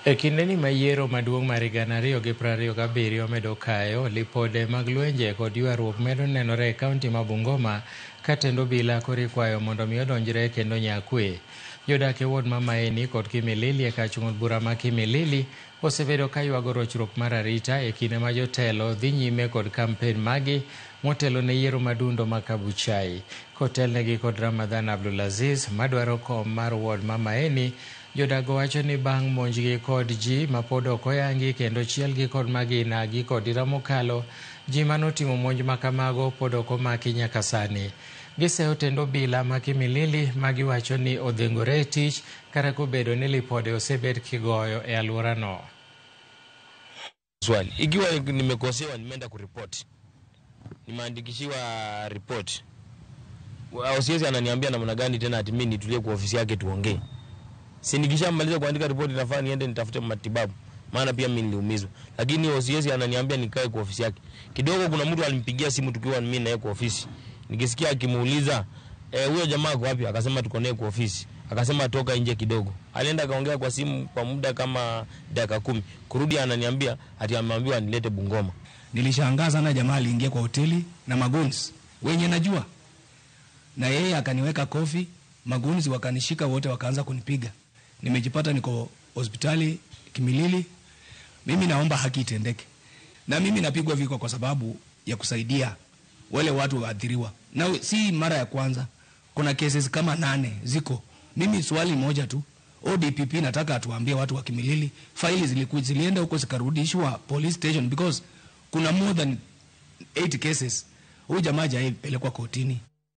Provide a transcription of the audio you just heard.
Ekindeni mayiero maduong' mar higa 2027 medo kayo, lipode mag lwenje kod ywaruok medo nenore e kaunti ma Bungoma ka tend obila koro ikwayo mondo mi odonjre kendo nyakwe. Jodak e ward ma Maeni kod Kimilili e kar chung' od bura ma Kimilili osebedo ka ywago rochruok mar arita e kinde ma jotelo dhi nyime kod kampen magi motelo ne yiero madundo ma Kabuchai. Kotelnegi kod Ramadhan Abdulaziz madwaro kom mar ward ma Maeni, jodago wacho ni bang' monjgi kod ji ma pod ok oyangi kendo chielgi kod magina gi kod ira mokalo, ji manotimo monj ma kamago pod ok omaki nyaka sani. Giseyo tend obila ma Kimilili ma giwacho ni odhengore e tich kata kobedo ni lipode osebed kigoyo e alworano. Swali, ikiwa nimekosewa nimeenda kuripoti, nimeandikishiwa report, OCS ananiambia namna gani tena ati mimi nitulie kwa ofisi yake tuongee? Si nikishamaliza kuandika report nafaa niende nitafute matibabu, maana pia mimi niliumizwa. Lakini OCS ananiambia nikae kwa ofisi yake. Kidogo kuna mtu alimpigia simu tukiwa mimi na yeye kwa ofisi. Nikisikia akimuuliza huyo jamaa yuko wapi? Akasema tuko naye kwa ofisi. Akasema toka nje kidogo. Alienda akaongea kwa simu kwa muda kama dakika 10. Kurudi ananiambia ati ameambiwa nilete Bungoma. Nilishangaa sana, jamaa aliingia kwa hoteli na maguns wenye najua, na yeye akaniweka kofi, maguns wakanishika wote wakaanza kunipiga. Nimejipata niko hospitali Kimilili. Mimi naomba haki itendeke, na mimi napigwa viko kwa sababu ya kusaidia wale watu waathiriwa, na si mara ya kwanza. Kuna cases kama 8 ziko. Mimi swali moja tu, ODPP nataka atuambie watu wa Kimilili faili zilienda huko zikarudishwa police station, because kuna more than 8 cases huyu jamaa hajaipelekwa kotini.